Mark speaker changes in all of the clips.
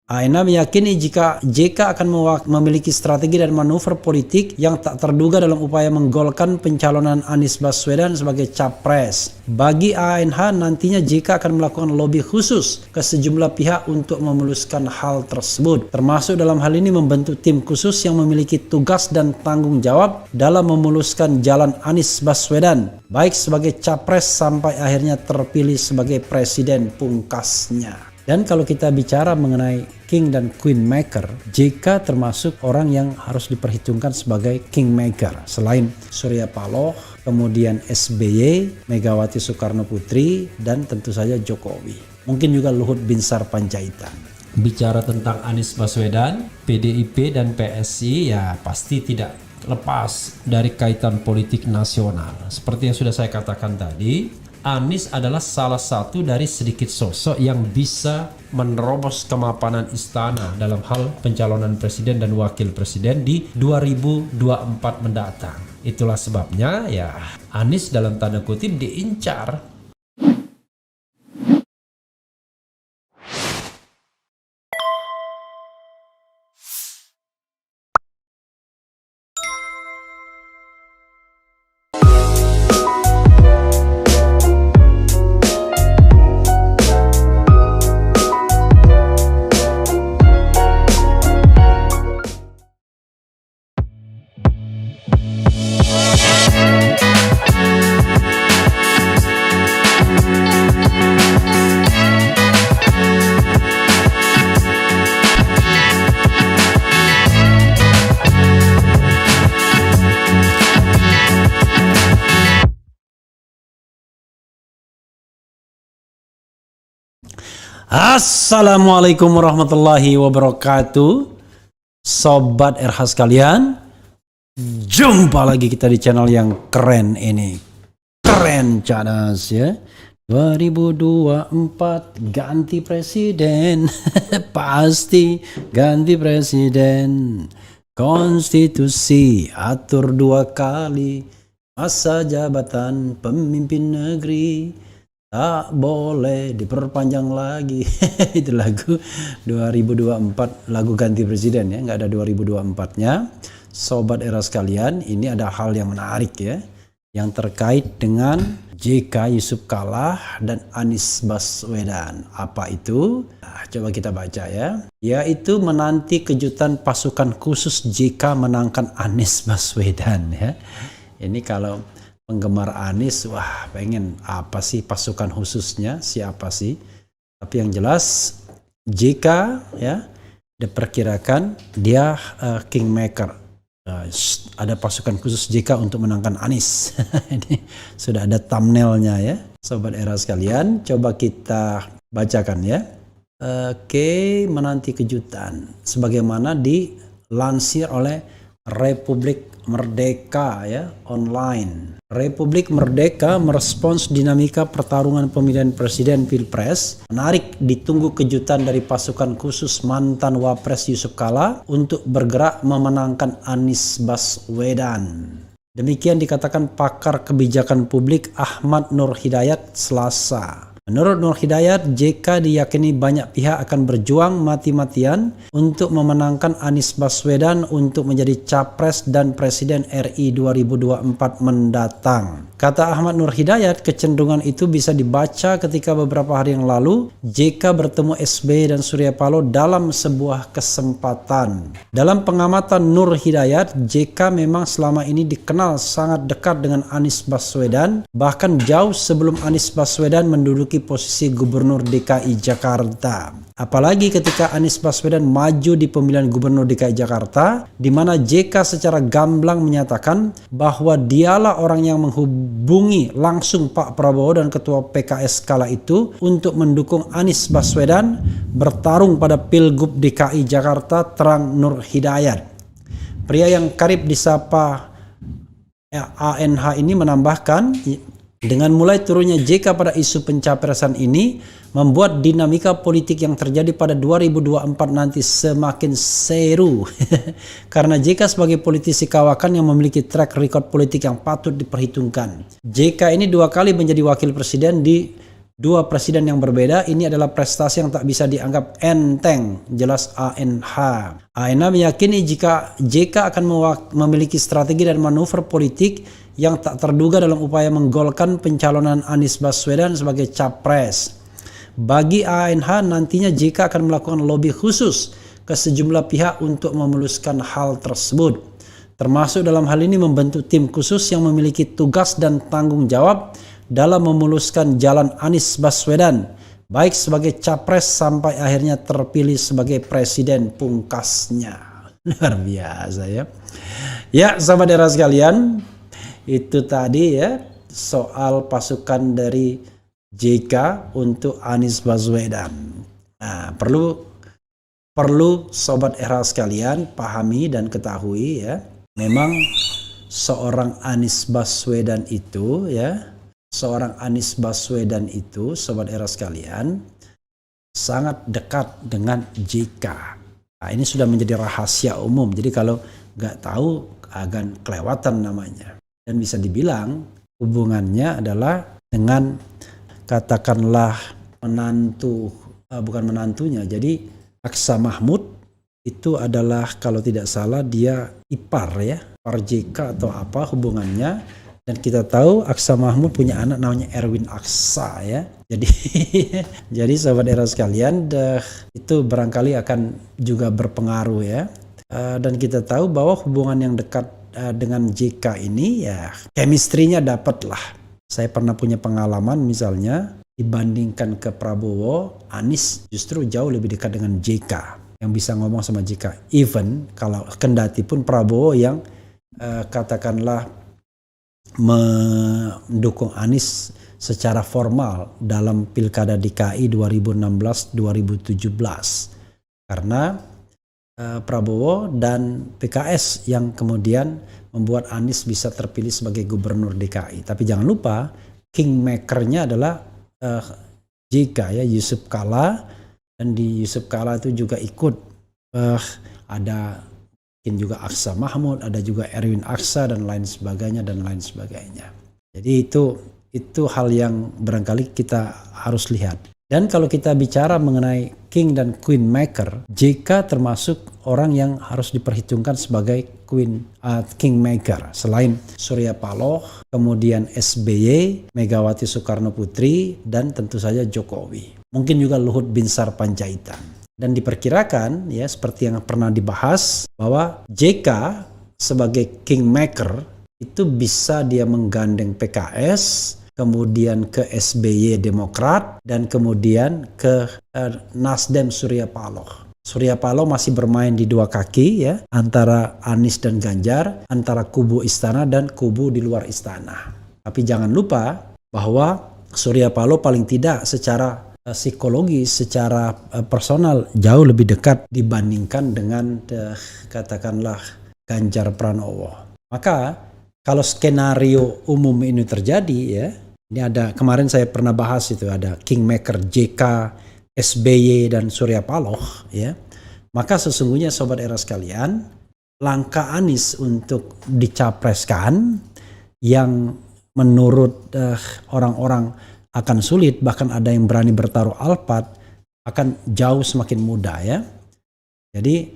Speaker 1: ANH meyakini jika JK akan memiliki strategi dan manuver politik yang tak terduga dalam upaya menggolkan pencalonan Anies Baswedan sebagai capres. Bagi ANH, nantinya JK akan melakukan lobby khusus ke sejumlah pihak untuk memuluskan hal tersebut, termasuk dalam hal ini membentuk tim khusus yang memiliki tugas dan tanggung jawab dalam memuluskan jalan Anies Baswedan, baik sebagai capres sampai akhirnya terpilih sebagai presiden pungkasnya. Dan kalau kita bicara mengenai King dan Queen Maker, JK termasuk orang yang harus diperhitungkan sebagai Kingmaker. Selain Surya Paloh, kemudian SBY, Megawati Soekarno Putri, dan tentu saja Jokowi. Mungkin juga Luhut Binsar Panjaitan. Bicara tentang Anies Baswedan, PDIP dan PSI ya pasti tidak lepas dari kaitan politik nasional. Seperti yang sudah saya katakan tadi, Anies adalah salah satu dari sedikit sosok yang bisa menerobos kemapanan istana dalam hal pencalonan presiden dan wakil presiden di 2024 mendatang. Itulah sebabnya ya Anies dalam tanda kutip diincar. Assalamualaikum warahmatullahi wabarakatuh. Sobat RH sekalian, jumpa lagi kita di channel yang keren ini. Keren cadas ya. 2024 ganti presiden. Pasti ganti presiden. Konstitusi atur 2 kali masa jabatan pemimpin negeri. Tak boleh diperpanjang lagi. Itu lagu 2024, lagu ganti presiden ya, nggak ada 2024-nya. Sobat era sekalian, ini ada hal yang menarik ya, yang terkait dengan JK Yusuf Kalla dan Anies Baswedan. Apa itu? Nah, coba kita baca ya. Yaitu menanti kejutan pasukan khusus JK menangkan Anies Baswedan ya. Ini kalau penggemar Anies, wah pengen apa sih pasukan khususnya, siapa sih? Tapi yang jelas JK ya diperkirakan dia Kingmaker. Ada pasukan khusus JK untuk menangkan Anies. Ini sudah ada thumbnailnya ya. Sobat era sekalian, coba kita bacakan ya. Oke, menanti kejutan sebagaimana dilansir oleh Republik Merdeka ya, online. Republik Merdeka merespons dinamika pertarungan pemilihan presiden Pilpres. Menarik, ditunggu kejutan dari pasukan khusus mantan Wapres Yusuf Kalla untuk bergerak memenangkan Anies Baswedan. Demikian dikatakan pakar kebijakan publik Ahmad Nur Hidayat Selasa. Menurut Nur Hidayat, JK diyakini banyak pihak akan berjuang mati-matian untuk memenangkan Anies Baswedan untuk menjadi capres dan presiden RI 2024 mendatang. Kata Ahmad Nur Hidayat, kecenderungan itu bisa dibaca ketika beberapa hari yang lalu JK bertemu SBY dan Surya Paloh dalam sebuah kesempatan. Dalam pengamatan Nur Hidayat, JK memang selama ini dikenal sangat dekat dengan Anies Baswedan, bahkan jauh sebelum Anies Baswedan menduduki posisi Gubernur DKI Jakarta. Apalagi ketika Anies Baswedan maju di pemilihan Gubernur DKI Jakarta, di mana JK secara gamblang menyatakan bahwa dialah orang yang menghubungi langsung Pak Prabowo dan Ketua PKS kala itu untuk mendukung Anies Baswedan bertarung pada Pilgub DKI Jakarta, terang Nur Hidayat. Pria yang karib disapa ANH ini menambahkan, dengan mulai turunnya JK pada isu pencapresan ini membuat dinamika politik yang terjadi pada 2024 nanti semakin seru. Karena JK sebagai politisi kawakan yang memiliki track record politik yang patut diperhitungkan. JK ini 2 kali menjadi wakil presiden di Dua presiden yang berbeda, ini adalah prestasi yang tak bisa dianggap enteng, jelas ANH. ANH meyakini jika JK akan memiliki strategi dan manuver politik yang tak terduga dalam upaya menggolkan pencalonan Anies Baswedan sebagai capres. Bagi ANH, nantinya JK akan melakukan lobby khusus ke sejumlah pihak untuk memuluskan hal tersebut. Termasuk dalam hal ini membentuk tim khusus yang memiliki tugas dan tanggung jawab dalam memuluskan jalan Anies Baswedan, baik sebagai capres sampai akhirnya terpilih sebagai presiden pungkasnya. Luar biasa ya. Ya, sahabat era sekalian, itu tadi ya soal pasukan dari JK untuk Anies Baswedan. Nah, perlu sobat era sekalian pahami dan ketahui ya, memang seorang Anies Baswedan itu ya, sobat era sekalian, sangat dekat dengan JK. Nah, ini sudah menjadi rahasia umum. Jadi kalau nggak tahu akan kelewatan namanya. Dan bisa dibilang hubungannya adalah dengan katakanlah bukan menantunya. Jadi Aksa Mahmud itu adalah kalau tidak salah dia ipar ya, ipar JK atau apa hubungannya. Dan kita tahu Aksa Mahmud punya anak namanya Erwin Aksa ya. Jadi sahabat era sekalian, itu barangkali akan juga berpengaruh ya. Dan kita tahu bahwa hubungan yang dekat dengan JK ini ya chemistry-nya dapat lah. Saya pernah punya pengalaman misalnya dibandingkan ke Prabowo, Anies justru jauh lebih dekat dengan JK yang bisa ngomong sama JK. Even kalau kendati pun Prabowo yang katakanlah mendukung Anies secara formal dalam Pilkada DKI 2016-2017 karena Prabowo dan PKS yang kemudian membuat Anies bisa terpilih sebagai gubernur DKI. Tapi jangan lupa kingmaker-nya adalah JK ya, Yusuf Kala, dan di Yusuf Kala itu juga ikut ada mungkin juga Aksa Mahmud, ada juga Erwin Aksa dan lain sebagainya. Jadi itu hal yang barangkali kita harus lihat. Dan kalau kita bicara mengenai king dan queen maker, JK termasuk orang yang harus diperhitungkan sebagai king maker. Selain Surya Paloh, kemudian SBY, Megawati Soekarno Putri, dan tentu saja Jokowi. Mungkin juga Luhut Binsar Panjaitan. Dan diperkirakan ya seperti yang pernah dibahas bahwa JK sebagai kingmaker itu bisa dia menggandeng PKS, kemudian ke SBY Demokrat, dan kemudian ke Nasdem Surya Paloh. Surya Paloh masih bermain di dua kaki ya, antara Anies dan Ganjar, antara kubu istana dan kubu di luar istana. Tapi jangan lupa bahwa Surya Paloh paling tidak secara psikologi, secara personal jauh lebih dekat dibandingkan dengan katakanlah Ganjar Pranowo. Maka kalau skenario umum ini terjadi ya, ini ada kemarin saya pernah bahas itu, ada kingmaker JK, SBY dan Surya Paloh ya. Maka sesungguhnya sobat era sekalian, langkah Anies untuk dicapreskan yang menurut orang-orang akan sulit, bahkan ada yang berani bertaruh alpat, akan jauh semakin mudah ya. Jadi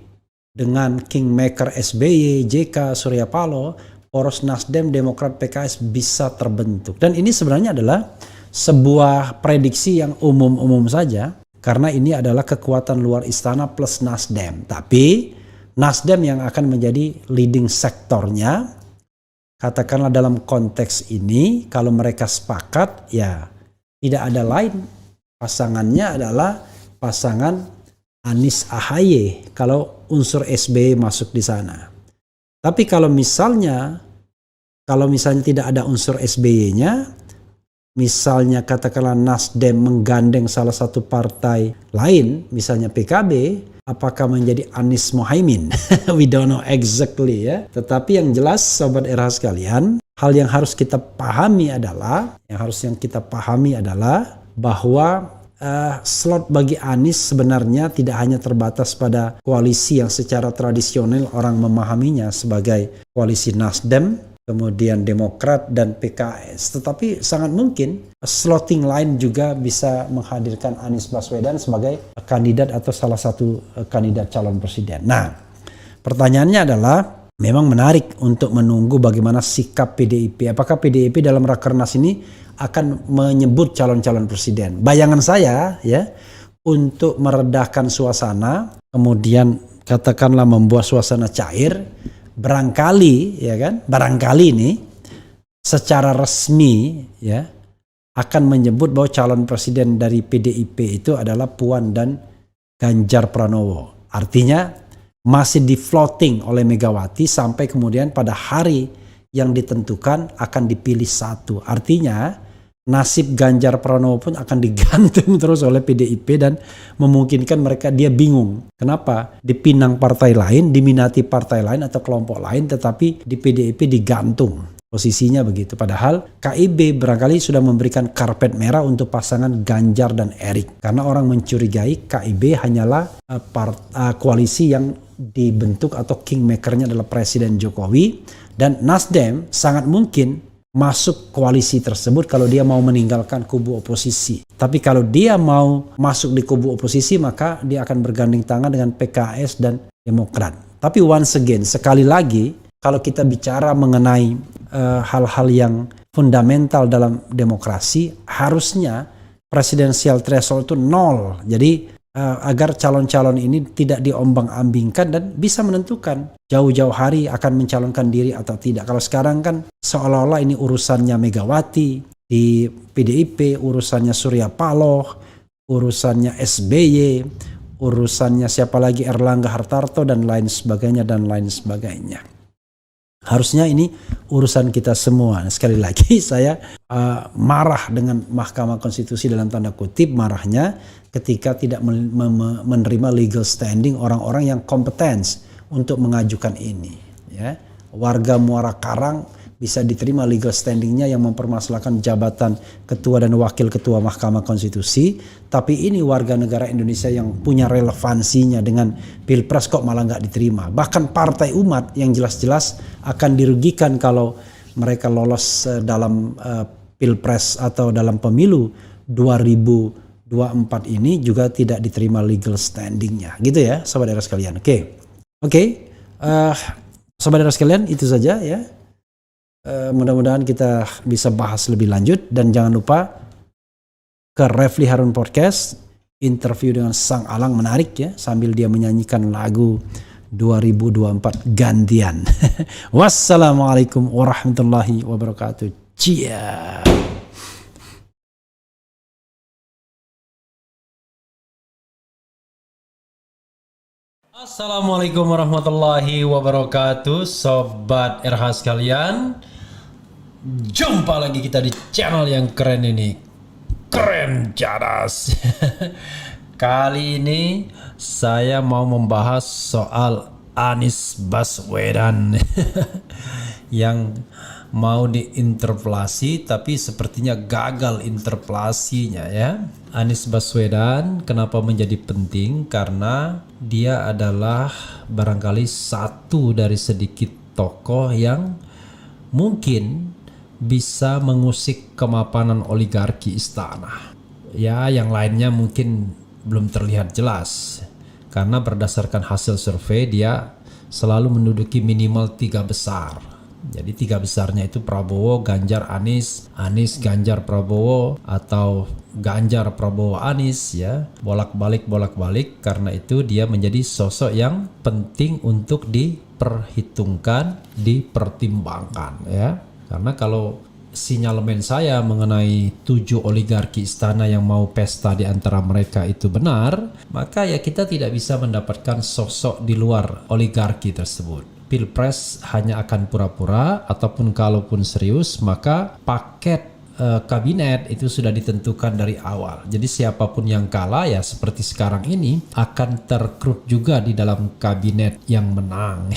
Speaker 1: dengan kingmaker SBY, JK, Surya Paloh, poros Nasdem, Demokrat, PKS bisa terbentuk. Dan ini sebenarnya adalah sebuah prediksi yang umum-umum saja, karena ini adalah kekuatan luar istana plus Nasdem. Tapi Nasdem yang akan menjadi leading sektornya, katakanlah dalam konteks ini, kalau mereka sepakat ya tidak ada lain, pasangannya adalah pasangan Anies AHY kalau unsur SBY masuk di sana. Tapi kalau misalnya tidak ada unsur SBY-nya, misalnya katakanlah Nasdem menggandeng salah satu partai lain, misalnya PKB, apakah menjadi Anies Mohaimin? We don't know exactly ya. Tetapi yang jelas sobat era sekalian, hal yang harus kita pahami adalah bahwa slot bagi Anies sebenarnya tidak hanya terbatas pada koalisi yang secara tradisional orang memahaminya sebagai koalisi Nasdem, kemudian Demokrat dan PKS. Tetapi sangat mungkin slotting lain juga bisa menghadirkan Anies Baswedan sebagai kandidat atau salah satu kandidat calon presiden. Nah, pertanyaannya adalah memang menarik untuk menunggu bagaimana sikap PDIP. Apakah PDIP dalam Rakernas ini akan menyebut calon-calon presiden? Bayangan saya ya, untuk meredahkan suasana, kemudian katakanlah membuat suasana cair, barangkali ya kan, barangkali ini secara resmi ya akan menyebut bahwa calon presiden dari PDIP itu adalah Puan dan Ganjar Pranowo. Artinya masih di floating oleh Megawati sampai kemudian pada hari yang ditentukan akan dipilih satu. Artinya nasib Ganjar Pranowo pun akan digantung terus oleh PDIP dan memungkinkan mereka, dia bingung. Kenapa? Dipinang partai lain, diminati partai lain atau kelompok lain, tetapi di PDIP digantung. Posisinya begitu. Padahal KIB barangkali sudah memberikan karpet merah untuk pasangan Ganjar dan Erik. Karena orang mencurigai KIB hanyalah koalisi yang dibentuk atau kingmakernya adalah Presiden Jokowi. Dan Nasdem sangat mungkin masuk koalisi tersebut kalau dia mau meninggalkan kubu oposisi. Tapi kalau dia mau masuk di kubu oposisi, maka dia akan bergandeng tangan dengan PKS dan Demokrat. Tapi once again, sekali lagi, kalau kita bicara mengenai hal-hal yang fundamental dalam demokrasi, harusnya presidensial threshold itu 0. Jadi agar calon-calon ini tidak diombang-ambingkan dan bisa menentukan jauh-jauh hari akan mencalonkan diri atau tidak. Kalau sekarang kan seolah-olah ini urusannya Megawati di PDIP, urusannya Surya Paloh, urusannya SBY, urusannya siapa lagi, Erlangga Hartarto dan lain sebagainya dan lain sebagainya. Harusnya ini urusan kita semua. Sekali lagi saya marah dengan Mahkamah Konstitusi dalam tanda kutip marahnya ketika tidak menerima legal standing orang-orang yang kompeten untuk mengajukan ini. Ya. Warga Muara Karang bisa diterima legal standingnya yang mempermasalahkan jabatan ketua dan wakil ketua Mahkamah Konstitusi, tapi ini warga negara Indonesia yang punya relevansinya dengan Pilpres kok malah nggak diterima. Bahkan Partai Umat yang jelas-jelas akan dirugikan kalau mereka lolos dalam Pilpres atau dalam pemilu 2024 ini juga tidak diterima legal standingnya, gitu ya, sahabat daerah sekalian. Oke, sahabat daerah sekalian, itu saja ya. Mudah-mudahan kita bisa bahas lebih lanjut dan jangan lupa ke Refli Harun Podcast, interview dengan Sang Alang menarik ya, sambil dia menyanyikan lagu 2024 gantian. Wassalamualaikum warahmatullahi wabarakatuh. Cia. Assalamualaikum warahmatullahi wabarakatuh, sobat RH sekalian. Jumpa lagi kita di channel yang keren ini, Keren Cadas. Kali ini saya mau membahas soal Anies Baswedan yang mau diinterpelasi tapi sepertinya gagal interpelasinya ya. Anies Baswedan kenapa menjadi penting? Karena dia adalah barangkali satu dari sedikit tokoh yang mungkin bisa mengusik kemapanan oligarki istana. Ya, yang lainnya mungkin belum terlihat jelas. Karena berdasarkan hasil survei dia selalu menduduki minimal 3 besar. Jadi 3 besarnya itu Prabowo, Ganjar, Anies, Anies, Ganjar, Prabowo, atau Ganjar, Prabowo, Anies ya. Bolak-balik. Karena itu dia menjadi sosok yang penting untuk diperhitungkan, dipertimbangkan ya. Karena kalau sinyalemen saya mengenai 7 oligarki istana yang mau pesta di antara mereka itu benar, maka ya kita tidak bisa mendapatkan sosok di luar oligarki tersebut. Pilpres hanya akan pura-pura, ataupun kalaupun serius maka paket kabinet itu sudah ditentukan dari awal. Jadi siapapun yang kalah ya seperti sekarang ini akan terrekrut juga di dalam kabinet yang menang.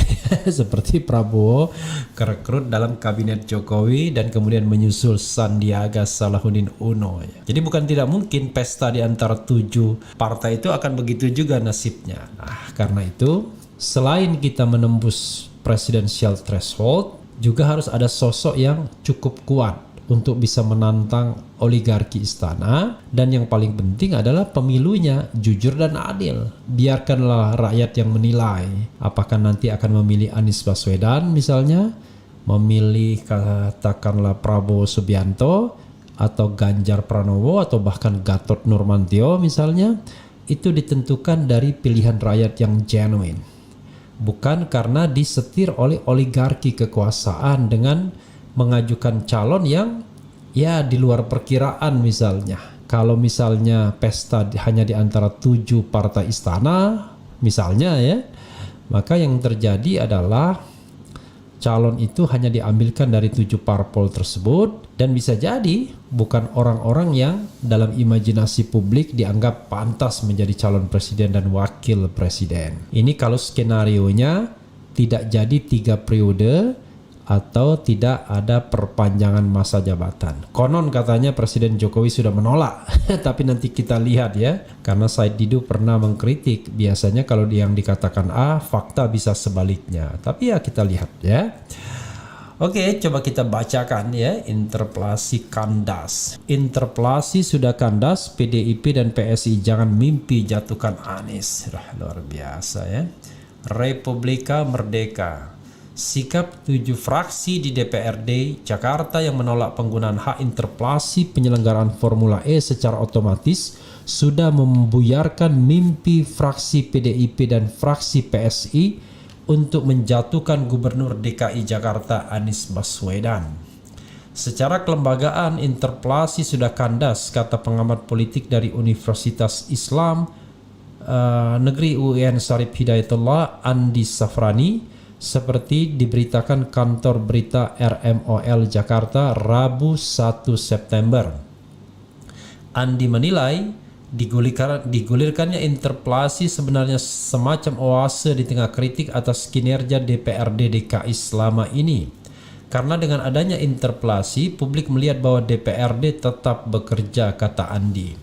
Speaker 1: Seperti Prabowo kerekrut dalam kabinet Jokowi dan kemudian menyusul Sandiaga Salahuddin Uno. Jadi bukan tidak mungkin pesta di antara 7 partai itu akan begitu juga nasibnya. Nah, karena itu selain kita menembus presidensial threshold,
Speaker 2: juga harus ada sosok yang cukup kuat untuk bisa menantang oligarki istana, dan yang paling penting adalah pemilunya jujur dan adil. Biarkanlah rakyat yang menilai apakah nanti akan memilih Anies Baswedan misalnya, memilih katakanlah Prabowo Subianto atau Ganjar Pranowo atau bahkan Gatot Nurmantio misalnya. Itu ditentukan dari pilihan rakyat yang genuine, bukan karena disetir oleh oligarki kekuasaan dengan mengajukan calon yang ya di luar perkiraan. Misalnya kalau misalnya pesta hanya di antara 7 partai istana misalnya ya, maka yang terjadi adalah calon itu hanya diambilkan dari 7 parpol tersebut, dan bisa jadi bukan orang-orang yang dalam imajinasi publik dianggap pantas menjadi calon presiden dan wakil presiden. Ini kalau skenarionya tidak jadi 3 periode atau tidak ada perpanjangan masa jabatan. Konon katanya Presiden Jokowi sudah menolak, tapi nanti kita lihat ya, karena Said Didu pernah mengkritik, biasanya kalau yang dikatakan A, fakta bisa sebaliknya. Tapi ya kita lihat ya. Oke, coba kita bacakan ya, interpelasi kandas. Interpelasi sudah kandas, PDIP dan PSI jangan mimpi jatuhkan Anies. Luar biasa ya. Republika Merdeka. Sikap 7 fraksi di DPRD Jakarta yang menolak penggunaan hak interpelasi penyelenggaraan Formula E secara otomatis sudah membuyarkan mimpi fraksi PDIP dan fraksi PSI untuk menjatuhkan Gubernur DKI Jakarta Anies Baswedan. Secara kelembagaan, interpelasi sudah kandas, kata pengamat politik dari Universitas Islam Negeri UIN Syarif Hidayatullah Andi Safrani, seperti diberitakan kantor berita RMOL Jakarta Rabu 1 September. Andi menilai digulirkannya interpelasi sebenarnya semacam oase di tengah kritik atas kinerja DPRD DKI selama ini. Karena dengan adanya interpelasi, publik melihat bahwa DPRD tetap bekerja, kata Andi.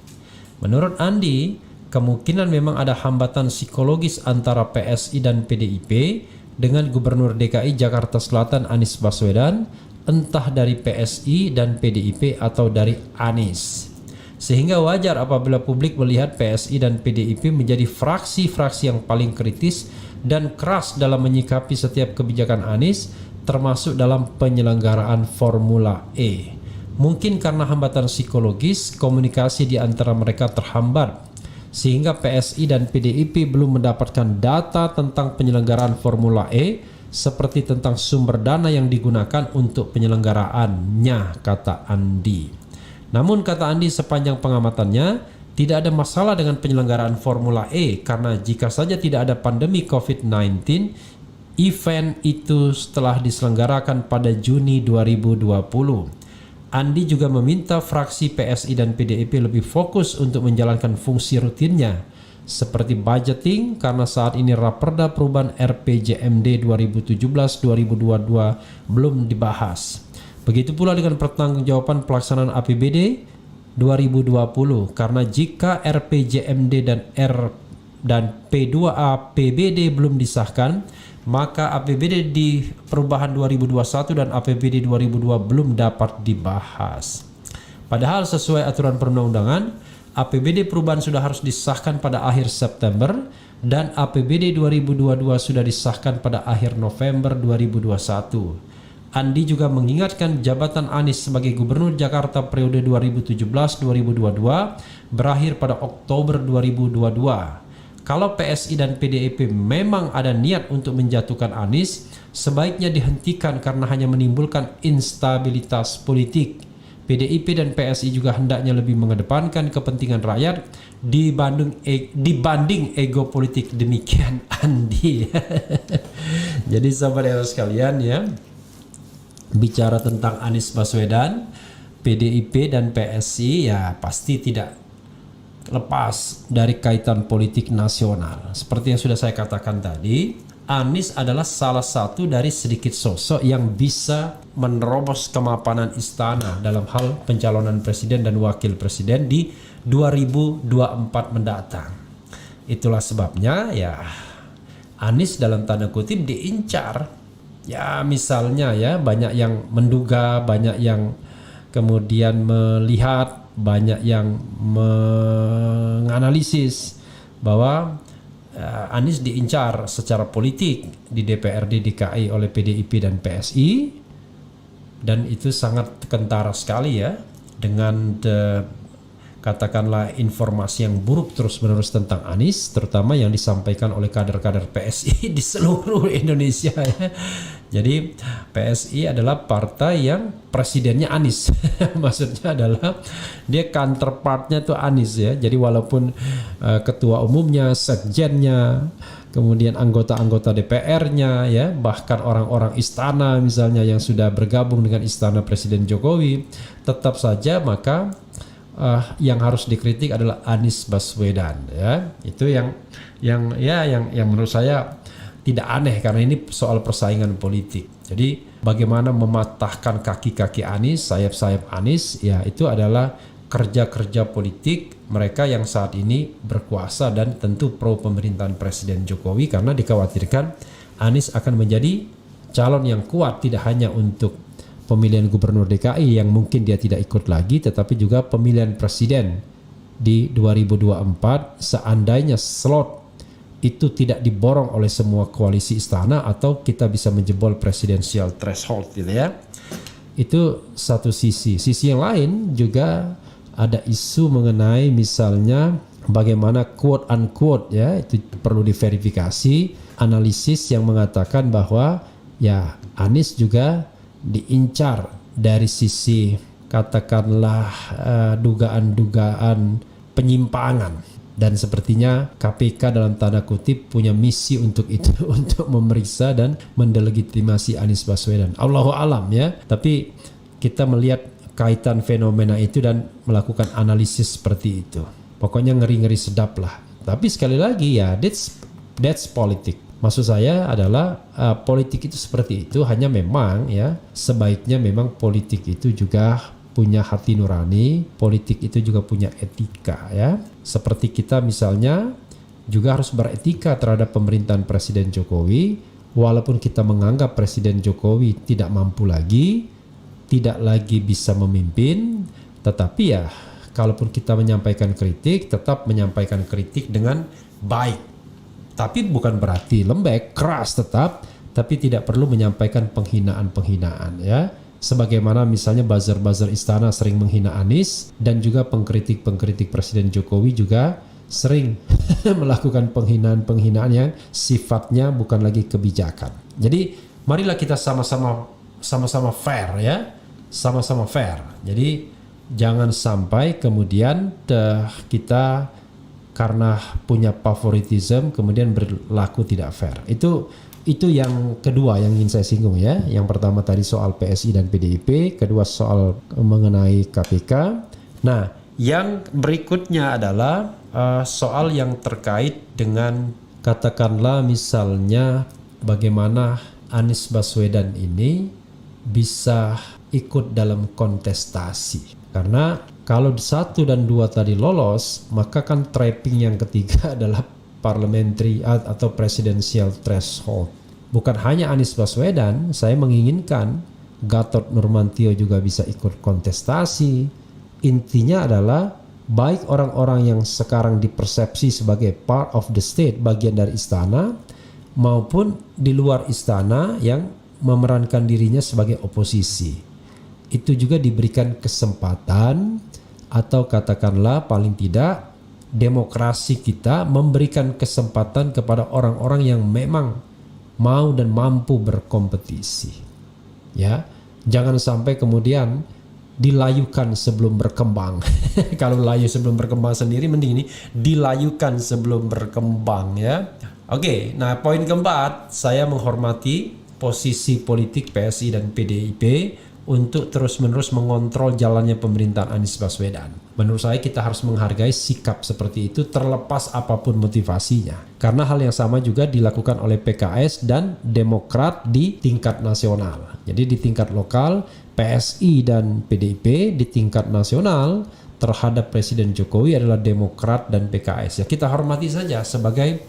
Speaker 2: Menurut Andi, kemungkinan memang ada hambatan psikologis antara PSI dan PDIP dengan Gubernur DKI Jakarta Selatan Anies Baswedan, entah dari PSI dan PDIP atau dari Anies. Sehingga wajar apabila publik melihat PSI dan PDIP menjadi fraksi-fraksi yang paling kritis dan keras dalam menyikapi setiap kebijakan Anies, termasuk dalam penyelenggaraan Formula E. Mungkin karena hambatan psikologis, komunikasi di antara mereka terhambat, sehingga PSI dan PDIP belum mendapatkan data tentang penyelenggaraan Formula E, seperti tentang sumber dana yang digunakan untuk penyelenggaraannya, kata Andi. Namun kata Andi, sepanjang pengamatannya tidak ada masalah dengan penyelenggaraan Formula E, karena jika saja tidak ada pandemi COVID-19, event itu setelah diselenggarakan pada Juni 2020. Andi juga meminta fraksi PSI dan PDIP lebih fokus untuk menjalankan fungsi rutinnya seperti budgeting, karena saat ini Raperda Perubahan RPJMD 2017-2022 belum dibahas. Begitu pula dengan pertanggungjawaban pelaksanaan APBD 2020, karena jika RPJMD dan P2A PBD belum disahkan, maka APBD di perubahan 2021 dan APBD 2002 belum dapat dibahas. Padahal sesuai aturan perundang-undangan, APBD perubahan sudah harus disahkan pada akhir September dan APBD 2022 sudah disahkan pada akhir November 2021. Andi juga mengingatkan jabatan Anies sebagai Gubernur Jakarta periode 2017-2022 berakhir pada Oktober 2022. Kalau PSI dan PDIP memang ada niat untuk menjatuhkan Anies, sebaiknya dihentikan karena hanya menimbulkan instabilitas politik. PDIP dan PSI juga hendaknya lebih mengedepankan kepentingan rakyat dibanding ego politik, demikian Andi. Jadi sahabat sekalian ya, bicara tentang Anies Baswedan, PDIP dan PSI ya pasti tidak lepas dari kaitan politik nasional. Seperti yang sudah saya katakan tadi, Anies adalah salah satu dari sedikit sosok yang bisa menerobos kemapanan istana dalam hal pencalonan presiden dan wakil presiden di 2024 mendatang. Itulah sebabnya ya Anies dalam tanda kutip diincar Ya misalnya ya, banyak yang menduga, banyak yang kemudian melihat, banyak yang menganalisis bahwa Anies diincar secara politik di DPRD DKI oleh PDIP dan PSI, dan itu sangat kentara sekali ya dengan katakanlah informasi yang buruk terus-menerus tentang Anies, terutama yang disampaikan oleh kader-kader PSI di seluruh Indonesia ya. Jadi PSI adalah partai yang presidennya Anies. Maksudnya adalah dia counterpartnya tuh Anies ya. Jadi walaupun ketua umumnya, sekjennya, kemudian anggota-anggota DPR-nya ya, bahkan orang-orang istana misalnya yang sudah bergabung dengan istana Presiden Jokowi, tetap saja maka yang harus dikritik adalah Anies Baswedan ya. Itu yang menurut saya tidak aneh, karena ini soal persaingan politik. Jadi bagaimana mematahkan kaki-kaki Anies, sayap-sayap Anies, ya itu adalah kerja-kerja politik mereka yang saat ini berkuasa dan tentu pro pemerintahan Presiden Jokowi, karena dikhawatirkan Anies akan menjadi calon yang kuat tidak hanya untuk pemilihan gubernur DKI yang mungkin dia tidak ikut lagi, tetapi juga pemilihan presiden di 2024 seandainya slot itu tidak diborong oleh semua koalisi istana atau kita bisa menjebol presidensial threshold gitu ya. Itu satu sisi. Sisi yang lain juga ada isu mengenai misalnya bagaimana quote unquote ya, itu perlu diverifikasi, analisis yang mengatakan bahwa ya Anies juga diincar dari sisi katakanlah dugaan-dugaan penyimpangan. Dan sepertinya KPK dalam tanda kutip punya misi untuk itu, untuk memeriksa dan mendelegitimasi Anies Baswedan. Allahu alam ya. Tapi kita melihat kaitan fenomena itu dan melakukan analisis seperti itu. Pokoknya ngeri-ngeri sedap lah. Tapi sekali lagi ya, that's politik. Maksud saya adalah politik itu seperti itu, hanya memang ya sebaiknya memang politik itu juga punya hati nurani, politik itu juga punya etika ya. Seperti kita misalnya juga harus beretika terhadap pemerintahan Presiden Jokowi, walaupun kita menganggap Presiden Jokowi tidak mampu lagi, tidak lagi bisa memimpin, tetapi ya kalaupun kita menyampaikan kritik, tetap menyampaikan kritik dengan baik. Tapi bukan berarti lembek, keras tetap, tapi tidak perlu menyampaikan penghinaan-penghinaan ya. Sebagaimana misalnya buzzer-buzzer istana sering menghina Anies, dan juga pengkritik-pengkritik Presiden Jokowi juga sering melakukan penghinaan-penghinaan yang sifatnya bukan lagi kebijakan. Jadi marilah kita sama-sama fair ya, sama-sama fair. Jadi jangan sampai kemudian kita karena punya favoritism kemudian berlaku tidak fair. Itu yang kedua yang ingin saya singgung ya. Yang pertama tadi soal PSI dan PDIP, kedua soal mengenai KPK. Nah, yang berikutnya adalah soal yang terkait dengan katakanlah misalnya bagaimana Anies Baswedan ini bisa ikut dalam kontestasi. Karena kalau 1 dan 2 tadi lolos, maka kan trapping yang ketiga adalah parliamentary atau presidential threshold. Bukan hanya Anies Baswedan, saya menginginkan Gatot Nurmantio juga bisa ikut kontestasi. Intinya adalah baik orang-orang yang sekarang dipersepsi sebagai part of the state, bagian dari istana, maupun di luar istana yang memerankan dirinya sebagai oposisi. Itu juga diberikan kesempatan, atau katakanlah paling tidak demokrasi kita memberikan kesempatan kepada orang-orang yang memang mau dan mampu berkompetisi. Ya, jangan sampai kemudian dilayukan sebelum berkembang. Kalau layu sebelum berkembang sendiri, mending ini dilayukan sebelum berkembang ya. Oke, nah poin keempat, saya menghormati posisi politik PSI dan PDIP untuk terus-menerus mengontrol jalannya pemerintahan Anies Baswedan. Menurut saya kita harus menghargai sikap seperti itu terlepas apapun motivasinya. Karena hal yang sama juga dilakukan oleh PKS dan Demokrat di tingkat nasional. Jadi di tingkat lokal, PSI dan PDIP, di tingkat nasional terhadap Presiden Jokowi adalah Demokrat dan PKS. Ya kita hormati saja sebagai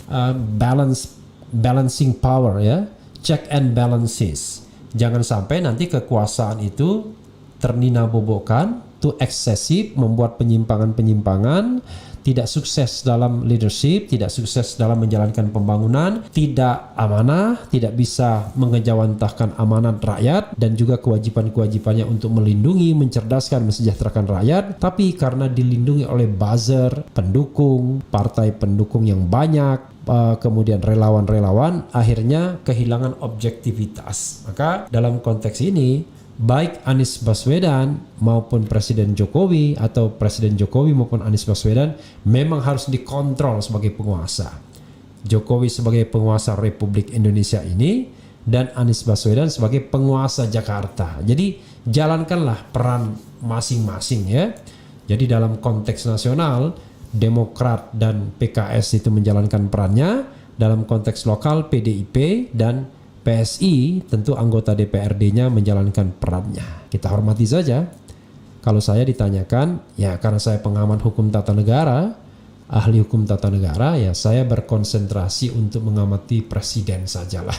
Speaker 2: balancing power ya. check and balances. Jangan sampai nanti kekuasaan itu ternina-bobokan, too excessive, membuat penyimpangan-penyimpangan, tidak sukses dalam leadership, tidak sukses dalam menjalankan pembangunan, tidak amanah, tidak bisa mengejawantahkan amanat rakyat dan juga kewajiban-kewajibannya untuk melindungi, mencerdaskan, mensejahterakan rakyat, tapi karena dilindungi oleh buzzer, pendukung, partai pendukung yang banyak, kemudian relawan-relawan, akhirnya kehilangan objektivitas. Maka dalam konteks ini, baik Anies Baswedan maupun Presiden Jokowi atau Presiden Jokowi maupun Anies Baswedan memang harus dikontrol sebagai penguasa. Jokowi sebagai penguasa Republik Indonesia ini dan Anies Baswedan sebagai penguasa Jakarta. Jadi jalankanlah peran masing-masing ya. Jadi dalam konteks nasional, Demokrat dan PKS itu menjalankan perannya, dalam konteks lokal PDIP dan PSI tentu anggota DPRD-nya menjalankan perannya. Kita hormati saja. Kalau saya ditanyakan, ya karena saya pengamat hukum tata negara, ahli hukum tata negara, ya saya berkonsentrasi untuk mengamati presiden sajalah.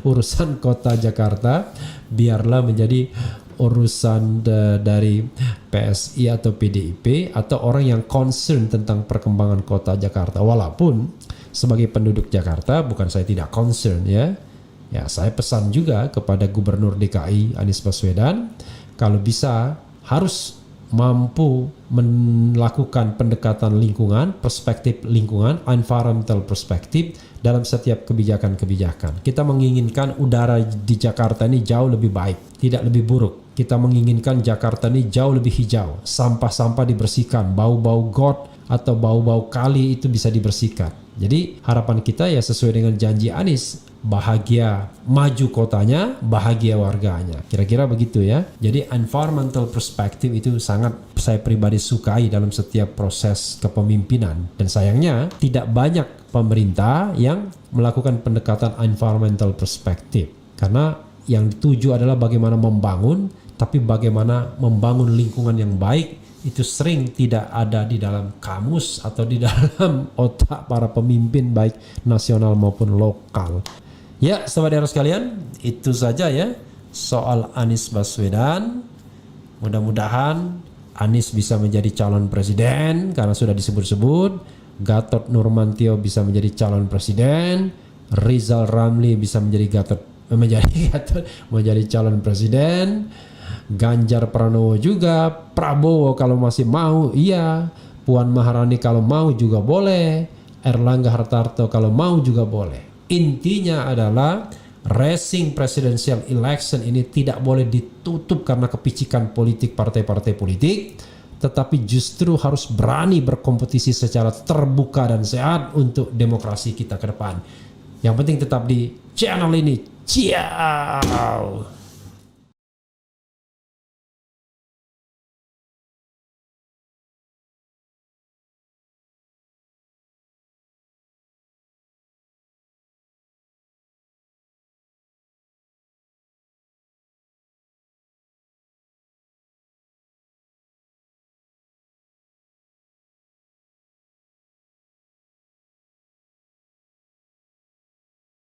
Speaker 2: Urusan kota Jakarta biarlah menjadi urusan dari PSI atau PDIP atau orang yang concern tentang perkembangan kota Jakarta. Walaupun sebagai penduduk Jakarta bukan saya tidak concern ya. Ya, saya pesan juga kepada Gubernur DKI Anies Baswedan kalau bisa harus mampu melakukan pendekatan lingkungan, perspektif lingkungan, environmental perspektif dalam setiap kebijakan-kebijakan. Kita menginginkan udara di Jakarta ini jauh lebih baik, tidak lebih buruk. Kita menginginkan Jakarta ini jauh lebih hijau, sampah-sampah dibersihkan, bau-bau got atau bau-bau kali itu bisa dibersihkan. Jadi harapan kita ya sesuai dengan janji Anies, bahagia maju kotanya, bahagia warganya. Kira-kira begitu ya. Jadi environmental perspective itu sangat saya pribadi sukai dalam setiap proses kepemimpinan. Dan sayangnya tidak banyak pemerintah yang melakukan pendekatan environmental perspective. Karena yang dituju adalah bagaimana membangun, tapi bagaimana membangun lingkungan yang baik itu sering tidak ada di dalam kamus atau di dalam otak para pemimpin baik nasional maupun lokal. Ya, saudara sekalian, itu saja ya soal Anies Baswedan. Mudah-mudahan Anies bisa menjadi calon presiden karena sudah disebut-sebut. Gatot Nurmantio bisa menjadi calon presiden. Rizal Ramli bisa menjadi calon presiden. Ganjar Pranowo juga, Prabowo kalau masih mau iya, Puan Maharani kalau mau juga boleh, Erlangga Hartarto kalau mau juga boleh. Intinya adalah racing presidential election ini tidak boleh ditutup karena kepicikan politik partai-partai politik, tetapi justru harus berani berkompetisi secara terbuka dan sehat untuk demokrasi kita ke depan. Yang penting tetap di channel ini. Ciao.